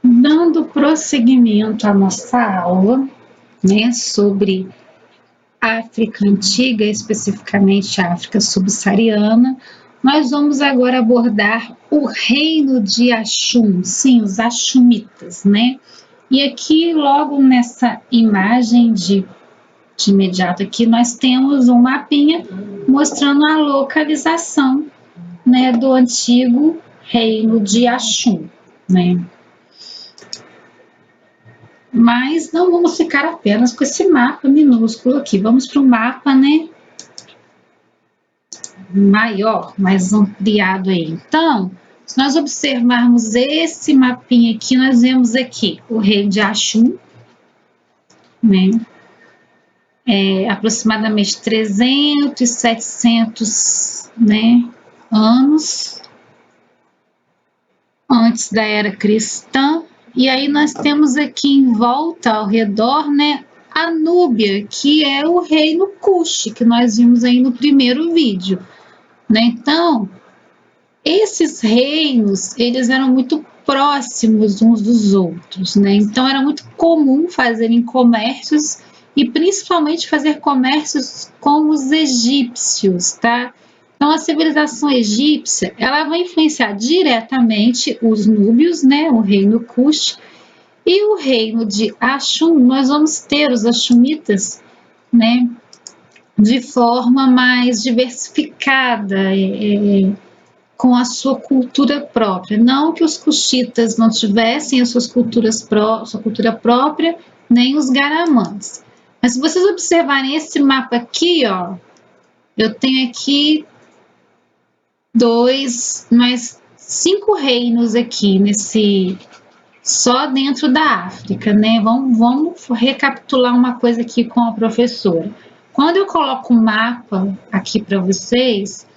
Dando prosseguimento à nossa aula, né, sobre África Antiga, especificamente a África Subsaariana, nós vamos agora abordar o reino de Axum, sim, os Axumitas, né? E aqui, logo nessa imagem de imediato aqui, nós temos um mapinha mostrando a localização, né, do antigo reino de Axum, né? Mas não vamos ficar apenas com esse mapa minúsculo aqui, vamos para um mapa, né, maior, mais ampliado aí. Então, se nós observarmos esse mapinha aqui, nós vemos aqui o reino de Axum, né, aproximadamente 300 e 700, né, anos antes da era cristã. E aí nós temos aqui em volta, ao redor, né, a Núbia, que é o reino Kush, que nós vimos aí no primeiro vídeo, né? Então, esses reinos, eles eram muito próximos uns dos outros, né? Então, era muito comum fazerem comércios e principalmente fazer comércios com os egípcios, tá? Então, a civilização egípcia, ela vai influenciar diretamente os núbios, né, o reino Kush, e o reino de Axum. Nós vamos ter os Axumitas, né, de forma mais diversificada, com a sua cultura própria. Não que os Cushitas não tivessem sua cultura própria, nem os Garamãs. Mas se vocês observarem esse mapa aqui, ó, eu tenho aqui mais 5 reinos aqui só dentro da África, né? Vamos recapitular uma coisa aqui com a professora. Quando eu coloco um mapa aqui para vocês,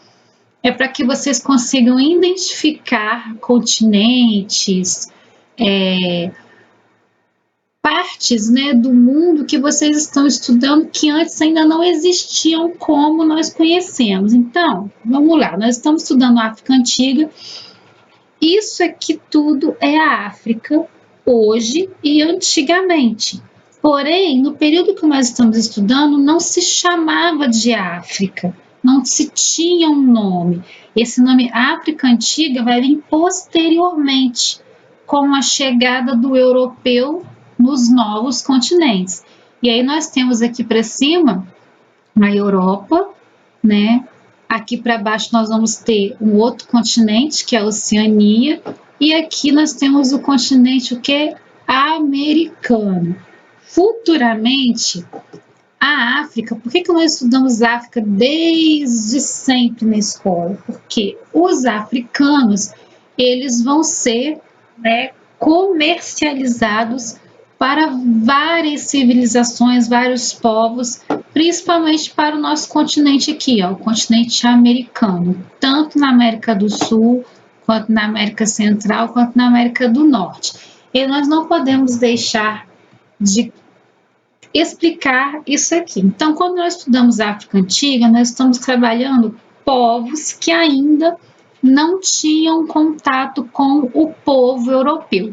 é para que vocês consigam identificar continentes, partes, né, do mundo que vocês estão estudando que antes ainda não existiam como nós conhecemos. Então, vamos lá, nós estamos estudando a África Antiga. Isso aqui tudo é a África hoje e antigamente. Porém, no período que nós estamos estudando, não se chamava de África, não se tinha um nome. Esse nome África Antiga vai vir posteriormente, com a chegada do europeu nos novos continentes. E aí nós temos aqui para cima a Europa, né? Aqui para baixo nós vamos ter um outro continente, que é a Oceania, e aqui nós temos o continente, o que? Americano. Futuramente, a África, por que nós estudamos África desde sempre na escola? Porque os africanos, eles vão ser, né, comercializados para várias civilizações, vários povos, principalmente para o nosso continente aqui, ó, o continente americano, tanto na América do Sul, quanto na América Central, quanto na América do Norte. E nós não podemos deixar de explicar isso aqui. Então, quando nós estudamos a África Antiga, nós estamos trabalhando povos que ainda não tinham contato com o povo europeu.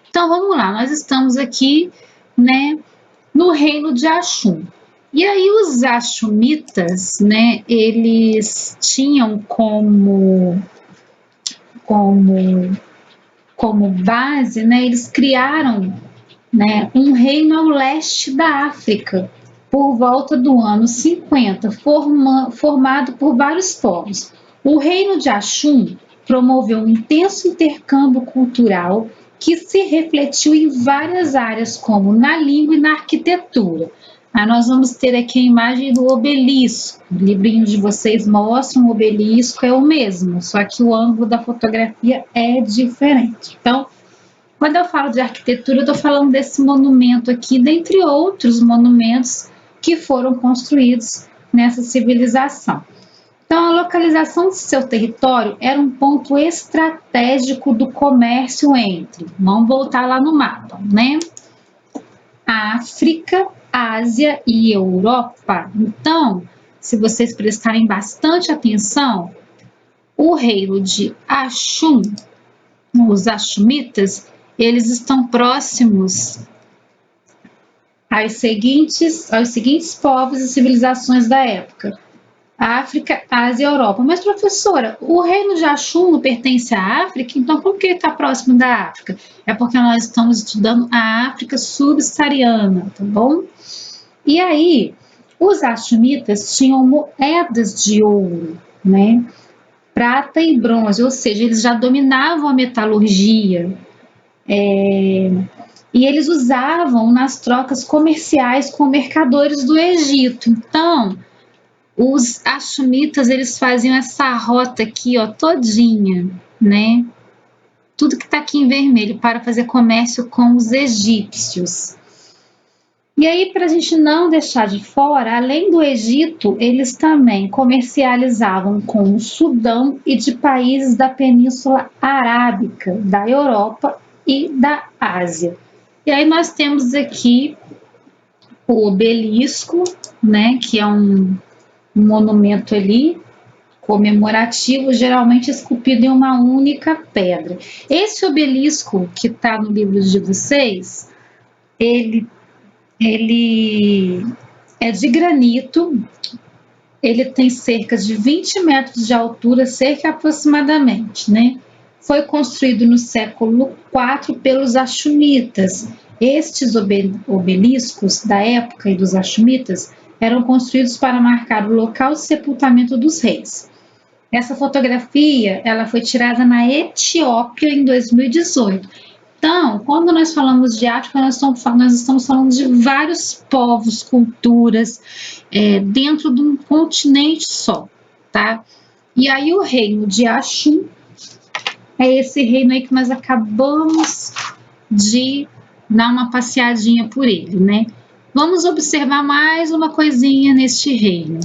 Então, vamos lá, nós estamos aqui, né, no reino de Axum. E aí os Axumitas, né, eles tinham como base, né, eles criaram, né, um reino ao leste da África, por volta do ano 50, formado por vários povos. O reino de Axum promoveu um intenso intercâmbio cultural que se refletiu em várias áreas, como na língua e na arquitetura. Aí nós vamos ter aqui a imagem do obelisco. O livrinho de vocês mostra um obelisco, é o mesmo, só que o ângulo da fotografia é diferente. Então, quando eu falo de arquitetura, eu estou falando desse monumento aqui, dentre outros monumentos que foram construídos nessa civilização. Então, a localização de seu território era um ponto estratégico do comércio entre, vamos voltar lá no mapa, né? África, Ásia e Europa. Então, se vocês prestarem bastante atenção, O reino de Axum, os Axumitas, eles estão próximos aos seguintes povos e civilizações da época: África, Ásia e Europa. Mas, professora, o reino de Axum pertence à África, então como que ele está próximo da África? É porque nós estamos estudando a África subsaariana, tá bom? E aí, os Axumitas tinham moedas de ouro, né? Prata e bronze, ou seja, eles já dominavam a metalurgia. E eles usavam nas trocas comerciais com mercadores do Egito. Então, os Axumitas, eles faziam essa rota aqui, ó, todinha, né? Tudo que está aqui em vermelho para fazer comércio com os egípcios. E aí, para a gente não deixar de fora, além do Egito, eles também comercializavam com o Sudão e de países da Península Arábica, da Europa e da Ásia. E aí nós temos aqui o obelisco, né, que é um monumento ali comemorativo, geralmente esculpido em uma única pedra. Esse obelisco que está no livro de vocês, ele é de granito, ele tem cerca de 20 metros de altura, cerca aproximadamente, né? Foi construído no século IV pelos Axumitas. Estes obeliscos da época e dos Axumitas eram construídos para marcar o local de sepultamento dos reis. Essa fotografia, ela foi tirada na Etiópia em 2018. Então, quando nós falamos de África, nós estamos falando de vários povos, culturas, dentro de um continente só, tá? E aí o reino de Axum é esse reino aí que nós acabamos de dar uma passeadinha por ele, né? Vamos observar mais uma coisinha neste reino.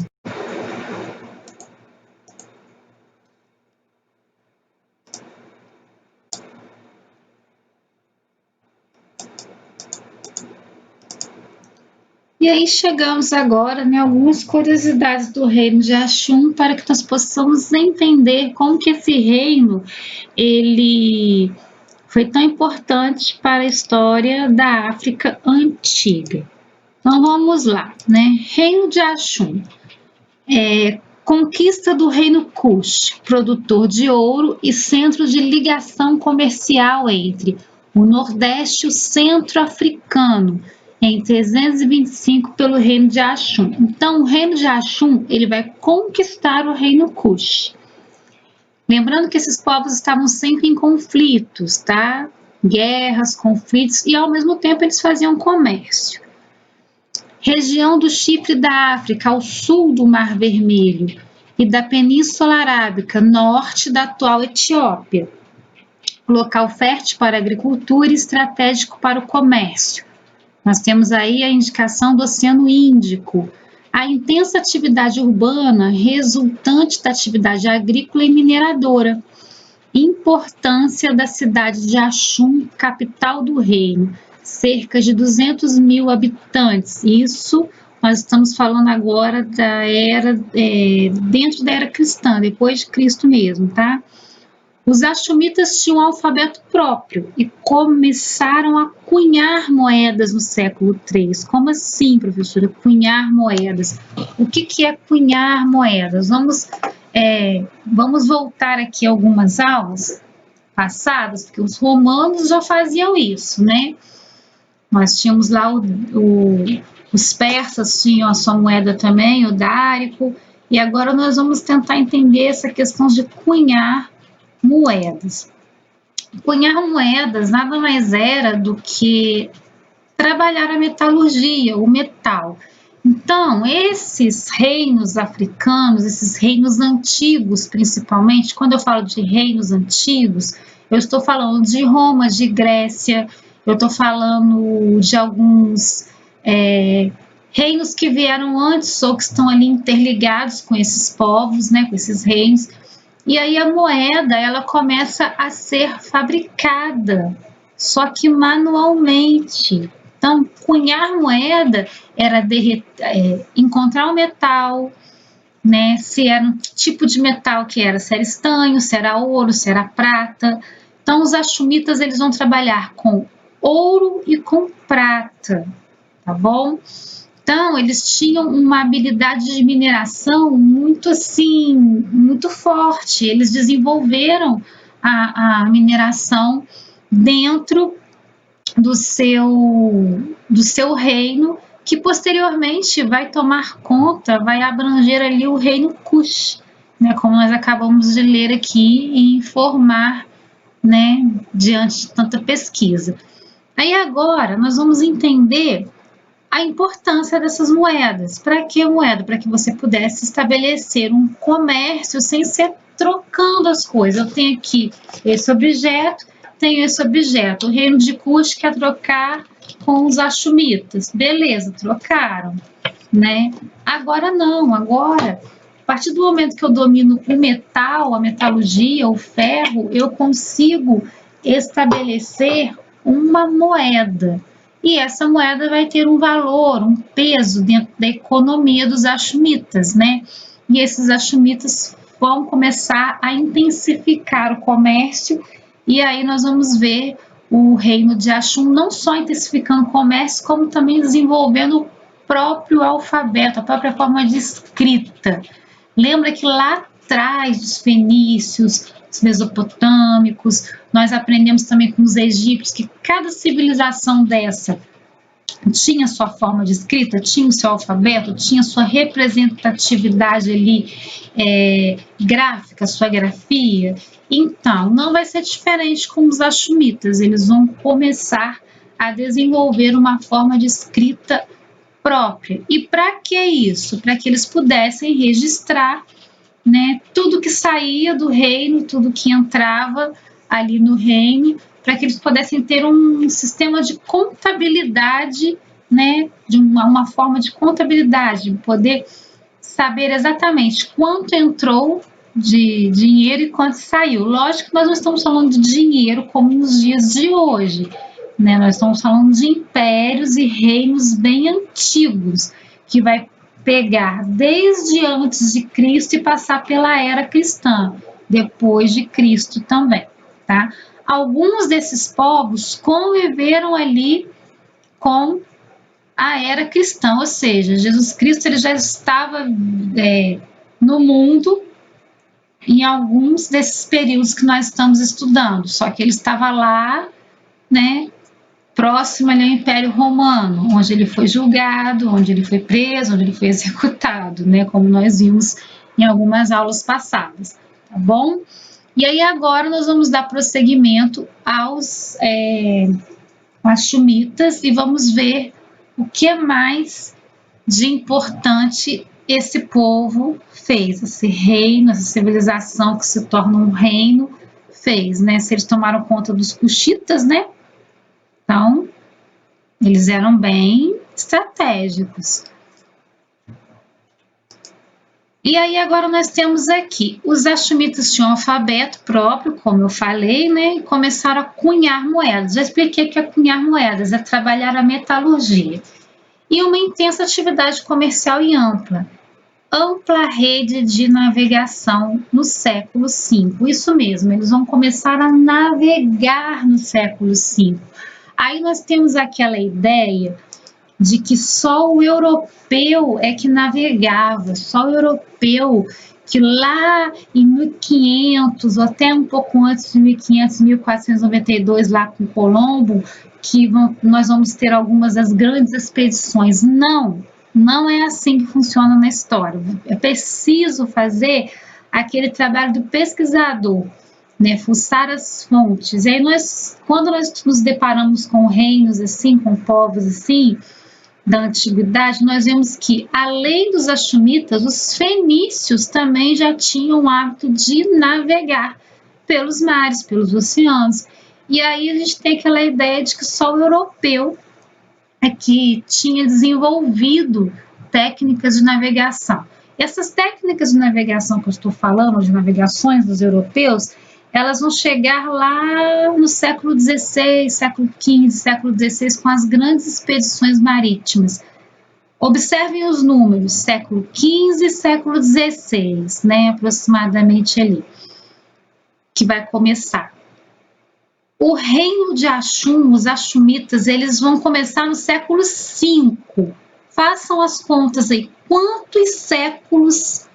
E aí chegamos agora em algumas curiosidades do reino de Axum para que nós possamos entender como que esse reino ele foi tão importante para a história da África antiga. Então vamos lá, né? Reino de Axum. Conquista do reino Kush, produtor de ouro e centro de ligação comercial entre o Nordeste e o Centro Africano, em 325 pelo reino de Axum. Então, o reino de Axum ele vai conquistar o reino Kush. Lembrando que esses povos estavam sempre em conflitos, tá? Guerras, conflitos, e ao mesmo tempo eles faziam comércio. Região do Chifre da África, ao sul do Mar Vermelho, e da Península Arábica, norte da atual Etiópia. Local fértil para a agricultura e estratégico para o comércio. Nós temos aí a indicação do Oceano Índico, a intensa atividade urbana resultante da atividade agrícola e mineradora. Importância da cidade de Axum, capital do reino, cerca de 200 mil habitantes. Isso nós estamos falando agora da era, dentro da era cristã, depois de Cristo mesmo, tá? Os Axumitas tinham um alfabeto próprio e começaram a cunhar moedas no século III. Como assim, professora? Cunhar moedas. O que é cunhar moedas? Vamos voltar aqui a algumas aulas passadas, porque os romanos já faziam isso, né? Nós tínhamos lá os persas tinham a sua moeda também, o dárico, e agora nós vamos tentar entender essa questão de cunhar moedas. Cunhar moedas nada mais era do que trabalhar a metalurgia, o metal. Então, esses reinos africanos, esses reinos antigos principalmente, quando eu falo de reinos antigos, eu estou falando de Roma, de Grécia, eu estou falando de alguns reinos que vieram antes ou que estão ali interligados com esses povos, né, com esses reinos. E aí a moeda, ela começa a ser fabricada, só que manualmente. Então, cunhar moeda era encontrar o metal, né, se era um tipo de metal que era, se era estanho, se era ouro, se era prata. Então, os achumitas, eles vão trabalhar com ouro e com prata, tá bom? Então, eles tinham uma habilidade de mineração muito assim, muito forte. Eles desenvolveram a mineração dentro do seu reino, que posteriormente vai tomar conta, vai abranger ali o reino Kush, né, como nós acabamos de ler aqui e informar, né, diante de tanta pesquisa. Aí agora nós vamos entender a importância dessas moedas. Para que moeda? Para que você pudesse estabelecer um comércio sem ser trocando as coisas. Eu tenho aqui esse objeto, tenho esse objeto. O reino de Kush quer trocar com os achumitas. Beleza, trocaram, né? Agora não, agora, a partir do momento que eu domino o metal, a metalurgia, o ferro, eu consigo estabelecer uma moeda. E essa moeda vai ter um valor, um peso dentro da economia dos achumitas, né? E esses achumitas vão começar a intensificar o comércio, e aí nós vamos ver o reino de Axum não só intensificando o comércio, como também desenvolvendo o próprio alfabeto, a própria forma de escrita. Lembra que lá atrás dos fenícios, os mesopotâmicos, nós aprendemos também com os egípcios que cada civilização dessa tinha sua forma de escrita, tinha o seu alfabeto, tinha sua representatividade ali gráfica, sua grafia. Então, não vai ser diferente com os achumitas, eles vão começar a desenvolver uma forma de escrita própria. E para que isso? Para que eles pudessem registrar, né, tudo que saía do reino, tudo que entrava ali no reino, para que eles pudessem ter um sistema de contabilidade, né, de uma forma de contabilidade, poder saber exatamente quanto entrou de dinheiro e quanto saiu. Lógico que nós não estamos falando de dinheiro como nos dias de hoje, né? Nós estamos falando de impérios e reinos bem antigos, que vai pegar desde antes de Cristo e passar pela era cristã, depois de Cristo também, tá? Alguns desses povos conviveram ali com a era cristã, ou seja, Jesus Cristo ele já estava no mundo em alguns desses períodos que nós estamos estudando, só que ele estava lá, né, próximo ali ao Império Romano, onde ele foi julgado, onde ele foi preso, onde ele foi executado, né, como nós vimos em algumas aulas passadas, tá bom? E aí agora nós vamos dar prosseguimento aos achumitas e vamos ver o que mais de importante esse povo fez, esse reino, essa civilização que se torna um reino fez, né? Se eles tomaram conta dos cuxitas, né? Então, eles eram bem estratégicos. E aí agora nós temos aqui, os achumitas tinham um alfabeto próprio, como eu falei, né? E começaram a cunhar moedas. Já expliquei que é cunhar moedas, é trabalhar a metalurgia. E uma intensa atividade comercial e ampla rede de navegação no século V. Isso mesmo, eles vão começar a navegar no século V. Aí nós temos aquela ideia de que só o europeu é que navegava, só o europeu que lá em 1500 ou até um pouco antes de 1500, 1492 lá com Colombo, que nós vamos ter algumas das grandes expedições. Não é assim que funciona na história. É preciso fazer aquele trabalho do pesquisador, né, fuçar as fontes. E aí quando nós nos deparamos com reinos assim, com povos assim, da antiguidade, nós vemos que, além dos achumitas, os fenícios também já tinham o hábito de navegar pelos mares, pelos oceanos. E aí a gente tem aquela ideia de que só o europeu é que tinha desenvolvido técnicas de navegação. Essas técnicas de navegação que eu estou falando, de navegações dos europeus, elas vão chegar lá no século XVI, século XV, século XVI, com as grandes expedições marítimas. Observem os números, século XV e século XVI, né, aproximadamente ali, que vai começar. O reino de Axum, os Axumitas, eles vão começar no século V. Façam as contas aí, quantos séculos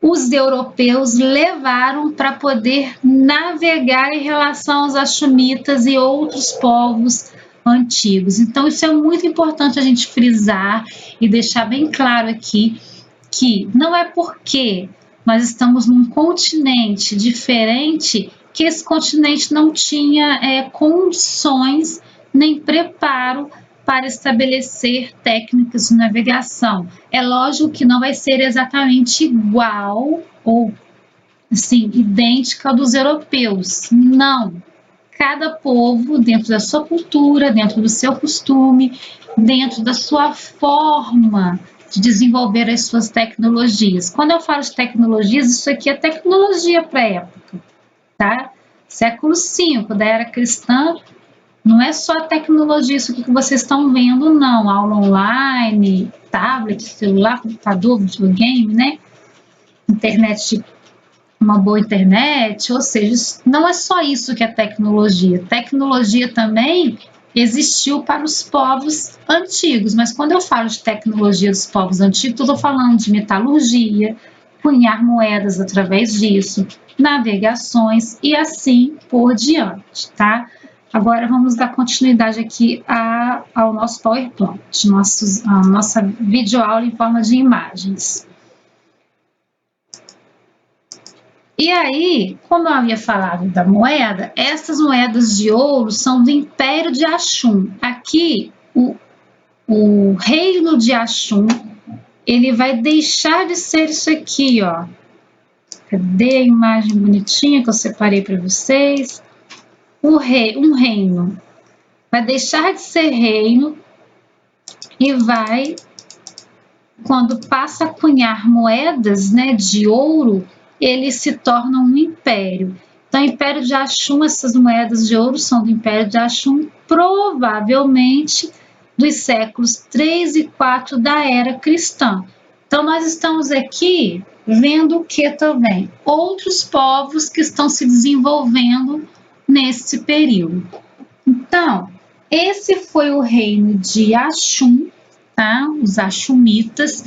os europeus levaram para poder navegar em relação aos Axumitas e outros povos antigos. Então, isso é muito importante a gente frisar e deixar bem claro aqui que não é porque nós estamos num continente diferente que esse continente não tinha condições nem preparo para estabelecer técnicas de navegação. É lógico que não vai ser exatamente igual ou assim, idêntica ao dos europeus. Não. Cada povo, dentro da sua cultura, dentro do seu costume, dentro da sua forma de desenvolver as suas tecnologias. Quando eu falo de tecnologias, isso aqui é tecnologia para a época, tá? Século V, da era cristã, não é só a tecnologia, isso aqui que vocês estão vendo, não. Aula online, tablet, celular, computador, videogame, né? Internet, uma boa internet, ou seja, não é só isso que é tecnologia. Tecnologia também existiu para os povos antigos, mas quando eu falo de tecnologia dos povos antigos, eu estou falando de metalurgia, cunhar moedas através disso, navegações e assim por diante, tá? Agora vamos dar continuidade aqui ao nosso PowerPoint, a nossa videoaula em forma de imagens. E aí, como eu havia falado da moeda, essas moedas de ouro são do Império de Axum. Aqui, o reino de Axum, ele vai deixar de ser isso aqui, ó. Cadê a imagem bonitinha que eu separei para vocês? Um reino vai deixar de ser reino e vai, quando passa a cunhar moedas, né, de ouro, ele se torna um império. Então, o Império de Axum, essas moedas de ouro são do Império de Axum, provavelmente dos séculos 3 e 4 da era cristã. Então, nós estamos aqui vendo o que também? Outros povos que estão se desenvolvendo nesse período. Então, esse foi o reino de Axum, tá? Os Axumitas.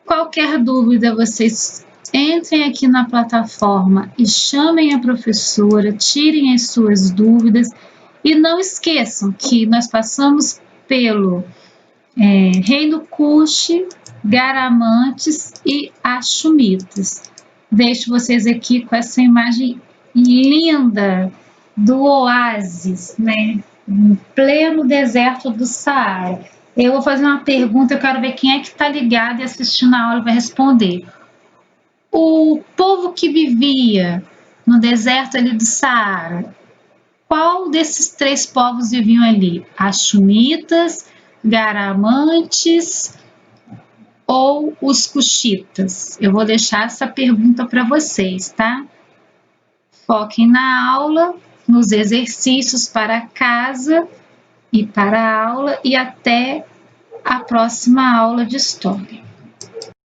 Qualquer dúvida, vocês entrem aqui na plataforma e chamem a professora, tirem as suas dúvidas e não esqueçam que nós passamos pelo Reino Kush, Garamantes e Axumitas. Deixo vocês aqui com essa imagem linda do oásis, né? Em pleno deserto do Saara. Eu vou fazer uma pergunta, eu quero ver quem é que está ligado e assistindo a aula vai responder. O povo que vivia no deserto ali do Saara, qual desses três povos viviam ali? Axumitas, Garamantes ou os Cuxitas? Eu vou deixar essa pergunta para vocês, tá? Foquem na aula, nos exercícios para casa e para a aula e até a próxima aula de história.